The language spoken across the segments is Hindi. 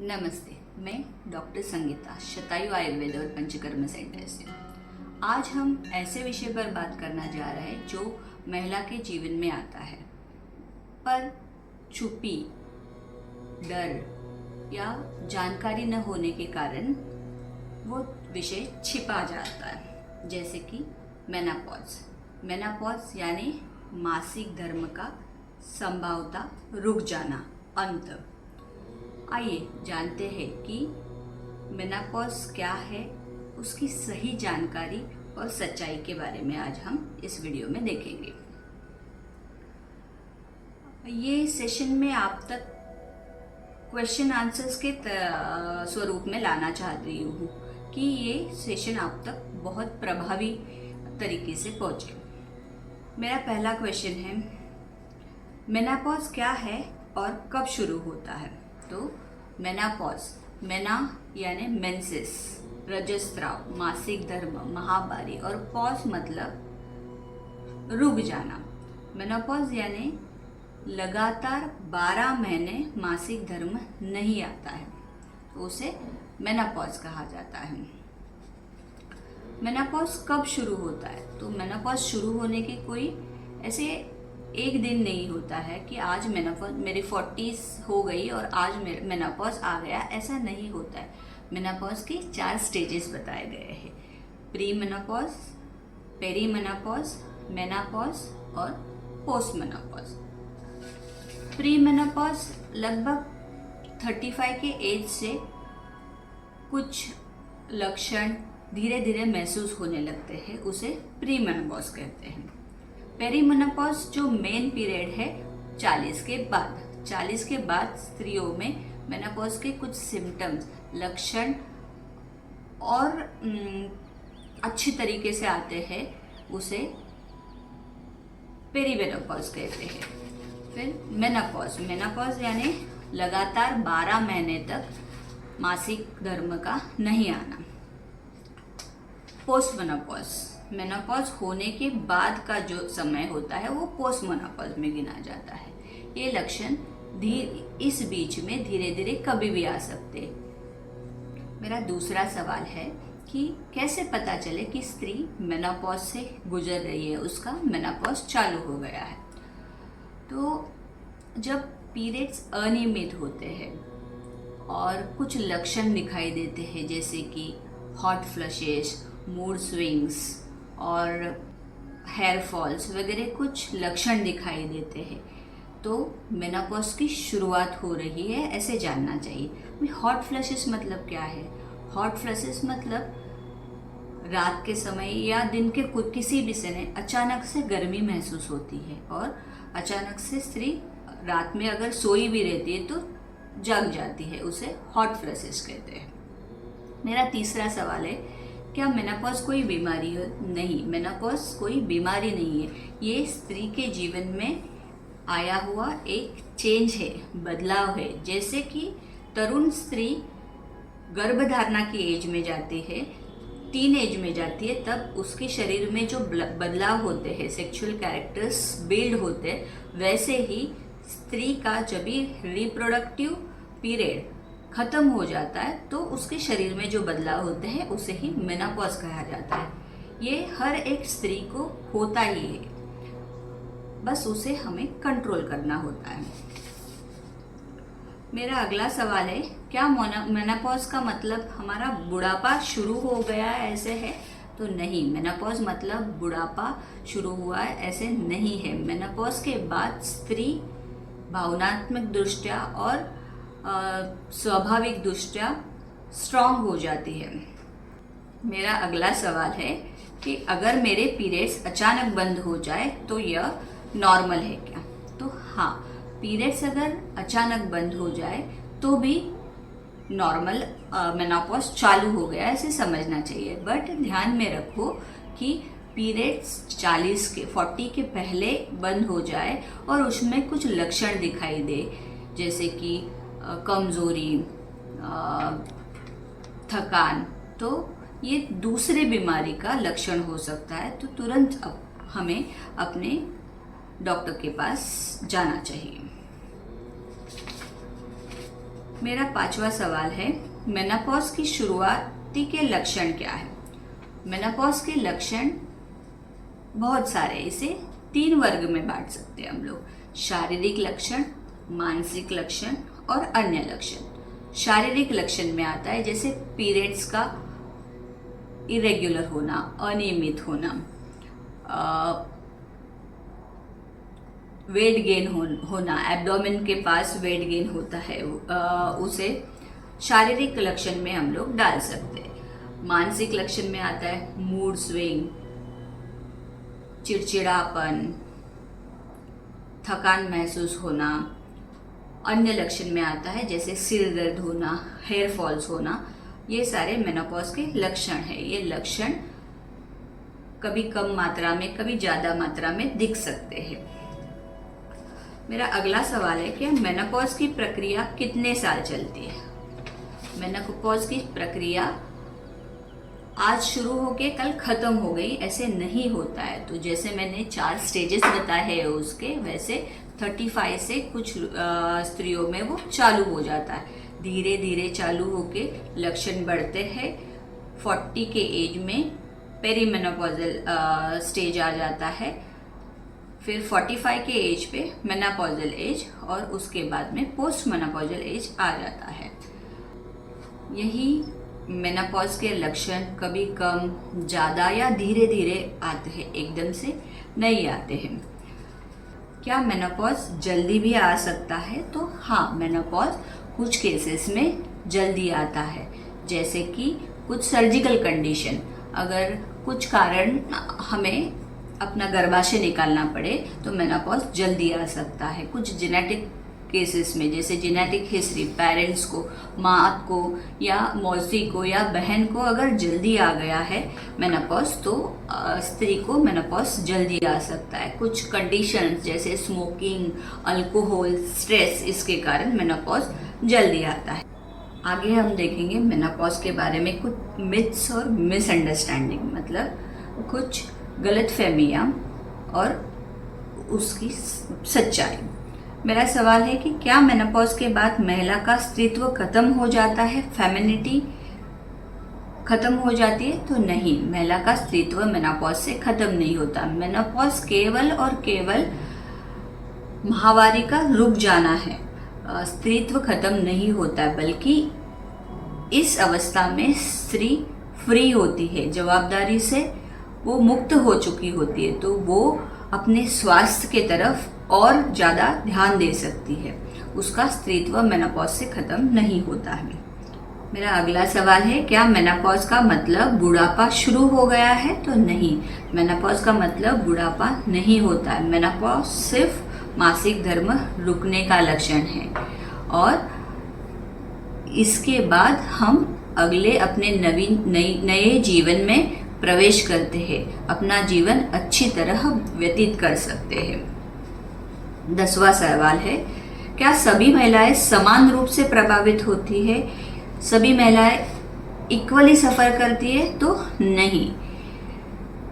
नमस्ते, मैं डॉक्टर संगीता शतायु आयुर्वेद और पंचकर्म सेंटर से। आज हम ऐसे विषय पर बात करना जा रहे हैं जो महिला के जीवन में आता है, पर छुपी डर या जानकारी न होने के कारण वो विषय छिपा जाता है, जैसे कि मेनापॉज यानी मासिक धर्म का संभवतः रुक जाना, अंत। आइए जानते हैं कि मेनापॉज क्या है, उसकी सही जानकारी और सच्चाई के बारे में आज हम इस वीडियो में देखेंगे। ये सेशन में आप तक क्वेश्चन आंसर्स के स्वरूप में लाना चाह रही हूँ कि ये सेशन आप तक बहुत प्रभावी तरीके से पहुँचे। मेरा पहला क्वेश्चन है, मेनापॉज क्या है और कब शुरू होता है? तो मेनापॉज, मेना यानी मेंसेस, रजस्राव, मासिक धर्म, महावारी, और पॉज मतलब रुक जाना। मेनापॉज यानी लगातार 12 महीने मासिक धर्म नहीं आता है, तो उसे मेनापॉज कहा जाता है। मेनापॉज कब शुरू होता है? तो मेनापॉज शुरू होने की कोई ऐसे एक दिन नहीं होता है कि आज मेनापॉज मेरी 40s हो गई और आज मेनापॉज आ गया, ऐसा नहीं होता है। मेनापॉज की 4 स्टेजेस बताए गए हैं: pre menopause, peri menopause, menopause और पोस्ट मेनापॉज। प्री मेनापॉज लगभग 35 के एज से कुछ लक्षण धीरे धीरे महसूस होने लगते हैं, उसे प्री मेनापॉज कहते हैं। पेरीमेनोपॉज जो मेन पीरियड है 40 के बाद। 40 के बाद स्त्रियों में मेनोपॉज के कुछ सिम्टम्स, लक्षण और अच्छी तरीके से आते हैं, उसे पेरीमेनोपॉज कहते हैं। फिर मेनोपॉज यानी लगातार 12 महीने तक मासिक धर्म का नहीं आना। पोस्ट मेनोपॉज होने के बाद का जो समय होता है वो पोस्ट मेनोपॉज में गिना जाता है। ये लक्षण इस बीच में धीरे धीरे कभी भी आ सकते। मेरा दूसरा सवाल है कि कैसे पता चले कि स्त्री मेनोपॉज से गुजर रही है, उसका मेनोपॉज चालू हो गया है। तो जब पीरियड्स अनियमित होते हैं और कुछ लक्षण दिखाई देते हैं, जैसे कि हॉट फ्लशेस, मूड स्विंग्स और हेयर फॉल्स वगैरह कुछ लक्षण दिखाई देते हैं, तो मेनोपॉज की शुरुआत हो रही है, ऐसे जानना चाहिए। हॉट फ्लशेस मतलब क्या है? हॉट फ्लशेस मतलब रात के समय या दिन के किसी भी समय अचानक से गर्मी महसूस होती है और अचानक से स्त्री रात में अगर सोई भी रहती है तो जग जाती है, उसे हॉट फ्लशेस कहते हैं। मेरा तीसरा सवाल है, क्या मेनोपॉज कोई बीमारी है? नहीं, मेनोपॉज कोई बीमारी नहीं है। ये स्त्री के जीवन में आया हुआ एक चेंज है, बदलाव है। जैसे कि तरुण स्त्री गर्भधारणा की एज में जाती है, टीन एज में जाती है, तब उसके शरीर में जो बदलाव होते हैं, सेक्सुअल कैरेक्टर्स बिल्ड होते हैं, वैसे ही स्त्री का जब भी रिप्रोडक्टिव पीरियड खत्म हो जाता है तो उसके शरीर में जो बदलाव होते हैं उसे ही मेनोपॉज कहा जाता है। ये हर एक स्त्री को होता ही है, बस उसे हमें कंट्रोल करना होता है। मेरा अगला सवाल है, क्या मेनोपॉज का मतलब हमारा बुढ़ापा शुरू हो गया है, ऐसे है? तो नहीं, मेनोपॉज मतलब बुढ़ापा शुरू हुआ है ऐसे नहीं है। मेनोपॉज के बाद स्त्री भावनात्मक दृष्टया और स्वाभाविक दृष्टया स्ट्रांग हो जाती है। मेरा अगला सवाल है कि अगर मेरे पीरियड्स अचानक बंद हो जाए तो यह नॉर्मल है क्या? तो हाँ, पीरियड्स अगर अचानक बंद हो जाए तो भी नॉर्मल मेनोपॉज चालू हो गया ऐसे समझना चाहिए। बट ध्यान में रखो कि पीरियड्स 40 के पहले बंद हो जाए और उसमें कुछ लक्षण दिखाई दे, जैसे कि कमजोरी, थकान, तो ये दूसरे बीमारी का लक्षण हो सकता है। तो तुरंत हमें अपने डॉक्टर के पास जाना चाहिए। मेरा 5वां सवाल है, मेनोपॉज की शुरुआती के लक्षण क्या है। मेनोपॉज के लक्षण बहुत सारे, इसे 3 वर्ग में बांट सकते हैं हम लोग, शारीरिक लक्षण, मानसिक लक्षण और अन्य लक्षण। शारीरिक लक्षण में आता है जैसे पीरियड्स का इरेगुलर होना, अनियमित होना, वेट गेन होना, एब्डोमेन के पास वेट गेन होता है, उसे शारीरिक लक्षण में हम लोग डाल सकते हैं। मानसिक लक्षण में आता है मूड स्विंग, चिड़चिड़ापन, थकान महसूस होना। अन्य लक्षण में आता है जैसे सिर दर्द होना, हेयर फॉल्स होना। ये सारे मेनोपॉज के लक्षण है। ये लक्षण कभी कम मात्रा में, कभी ज्यादा मात्रा में दिख सकते हैं। मेरा अगला सवाल है कि मेनोपॉज की प्रक्रिया कितने साल चलती है। मेनोपॉज की प्रक्रिया आज शुरू होके कल खत्म हो गई ऐसे नहीं होता है। तो जैसे मैंने 4 स्टेजेस बताए हैं उसके, वैसे 35 से कुछ स्त्रियों में वो चालू हो जाता है। धीरे धीरे चालू होके लक्षण बढ़ते हैं। 40 के एज में पेरीमेनोपॉजल स्टेज आ जाता है, फिर 45 के एज पे मेनोपॉजल एज और उसके बाद में पोस्ट मेनोपॉजल एज आ जाता है। यही मेनोपॉज के लक्षण कभी कम, ज़्यादा या धीरे धीरे आते हैं, एकदम से नहीं आते हैं। क्या मेनोपॉज जल्दी भी आ सकता है? तो हाँ, मेनोपॉज कुछ केसेस में जल्दी आता है, जैसे कि कुछ सर्जिकल कंडीशन, अगर कुछ कारण हमें अपना गर्भाशय निकालना पड़े तो मेनोपॉज जल्दी आ सकता है। कुछ जेनेटिक केसेस में, जैसे जेनेटिक हिस्ट्री, पेरेंट्स को, माँ को या मौसी को या बहन को अगर जल्दी आ गया है मेनोपॉज, तो स्त्री को मेनोपॉज जल्दी आ सकता है। कुछ कंडीशंस जैसे स्मोकिंग, अल्कोहल, स्ट्रेस, इसके कारण मेनोपॉज जल्दी आता है। आगे हम देखेंगे मेनोपॉज के बारे में कुछ मिथ्स और मिसअंडरस्टैंडिंग, मतलब कुछ गलतफहमियां और उसकी सच्चाई। मेरा सवाल है कि क्या मेनोपॉज के बाद महिला का स्त्रीत्व खत्म हो जाता है, फेमिनिटी खत्म हो जाती है? तो नहीं, महिला का स्त्रीत्व मेनोपॉज से खत्म नहीं होता। मेनोपॉज केवल और केवल माहवारी का रुक जाना है, स्त्रीत्व खत्म नहीं होता, बल्कि इस अवस्था में स्त्री फ्री होती है, जवाबदारी से वो मुक्त हो चुकी होती है, तो वो अपने स्वास्थ्य के तरफ और ज़्यादा ध्यान दे सकती है। उसका स्त्रीत्व मेनोपॉज से खत्म नहीं होता है। मेरा अगला सवाल है, क्या मेनोपॉज का मतलब बुढ़ापा शुरू हो गया है? तो नहीं, मेनोपॉज का मतलब बुढ़ापा नहीं होता है। मेनोपॉज सिर्फ मासिक धर्म रुकने का लक्षण है और इसके बाद हम अगले अपने नए जीवन में प्रवेश करते हैं, अपना जीवन अच्छी तरह व्यतीत कर सकते हैं। 10वां सवाल है, क्या सभी महिलाएं समान रूप से प्रभावित होती है? सभी महिलाएं इक्वली सफर करती है? तो नहीं,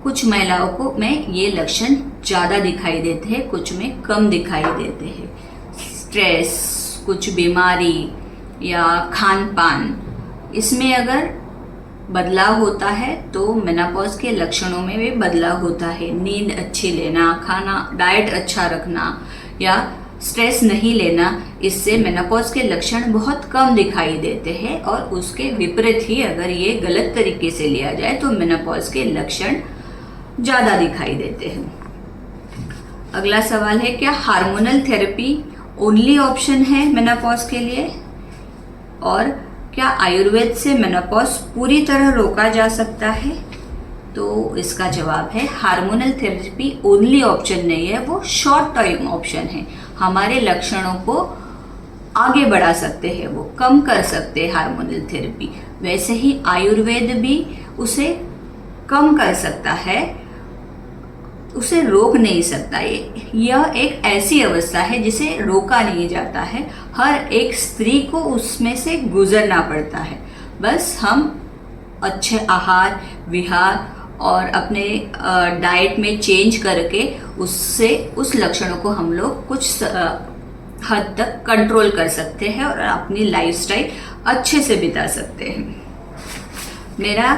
कुछ महिलाओं को में ये लक्षण ज़्यादा दिखाई देते हैं, कुछ में कम दिखाई देते हैं। स्ट्रेस, कुछ बीमारी या खान पान, इसमें अगर बदलाव होता है तो मेनोपॉज के लक्षणों में भी बदलाव होता है। नींद अच्छी लेना, खाना, डाइट अच्छा रखना या स्ट्रेस नहीं लेना, इससे मेनोपॉज के लक्षण बहुत कम दिखाई देते हैं और उसके विपरीत ही अगर ये गलत तरीके से लिया जाए तो मेनोपॉज के लक्षण ज़्यादा दिखाई देते हैं। अगला सवाल है, क्या हार्मोनल थेरेपी ओनली ऑप्शन है मेनोपॉज के लिए? और क्या आयुर्वेद से मेनोपॉज पूरी तरह रोका जा सकता है? तो इसका जवाब है, हार्मोनल थेरेपी ओनली ऑप्शन नहीं है, वो शॉर्ट टाइम ऑप्शन है। हमारे लक्षणों को आगे बढ़ा सकते हैं, वो कम कर सकते हैं हार्मोनल थेरेपी। वैसे ही आयुर्वेद भी उसे कम कर सकता है, उसे रोक नहीं सकता। यह एक ऐसी अवस्था है जिसे रोका नहीं जाता है, हर एक स्त्री को उसमें से गुजरना पड़ता है। बस हम अच्छे आहार विहार और अपने डाइट में चेंज करके उससे उस लक्षणों को हम लोग कुछ हद तक कंट्रोल कर सकते हैं और अपनी लाइफस्टाइल अच्छे से बिता सकते हैं। मेरा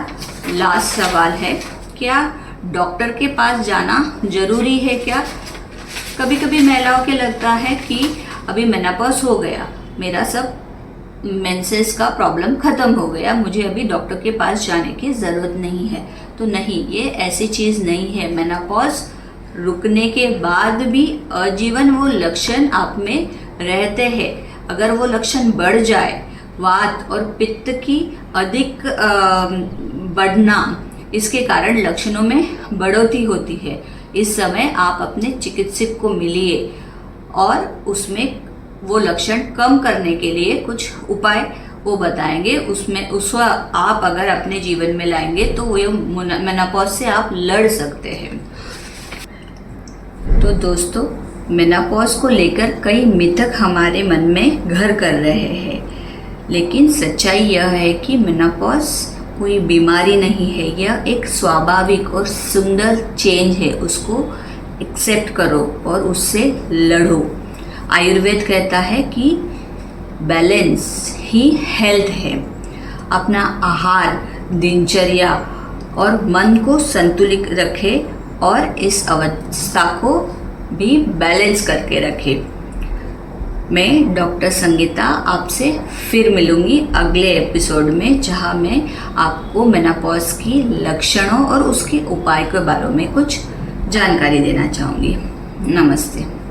लास्ट सवाल है, क्या डॉक्टर के पास जाना जरूरी है क्या? कभी कभी महिलाओं के लगता है कि अभी मेनोपॉज हो गया, मेरा सब मेंसेस का प्रॉब्लम खत्म हो गया, मुझे अभी डॉक्टर के पास जाने की ज़रूरत नहीं है। तो नहीं, ये ऐसी चीज़ नहीं है। मेनोपॉज रुकने के बाद भी आजीवन वो लक्षण आप में रहते हैं। अगर वो लक्षण बढ़ जाए, वात और पित्त की अधिक बढ़ना, इसके कारण लक्षणों में बढ़ोतरी होती है। इस समय आप अपने चिकित्सक को मिलिए और उसमें वो लक्षण कम करने के लिए कुछ उपाय वो बताएंगे। उसको आप अगर अपने जीवन में लाएंगे तो वो मेनोपॉज से आप लड़ सकते हैं। तो दोस्तों, मेनोपॉज को लेकर कई मिथक हमारे मन में घर कर रहे हैं, लेकिन सच्चाई यह है कि मेनोपॉज कोई बीमारी नहीं है। यह एक स्वाभाविक और सुंदर चेंज है। उसको एक्सेप्ट करो और उससे लड़ो। आयुर्वेद कहता है कि बैलेंस ही हेल्थ है। अपना आहार, दिनचर्या और मन को संतुलित रखें और इस अवस्था को भी बैलेंस करके रखें। मैं डॉक्टर संगीता आपसे फिर मिलूंगी अगले एपिसोड में, जहां मैं आपको मेनोपॉज की लक्षणों और उसके उपाय के बारे में कुछ जानकारी देना चाहूँगी। नमस्ते।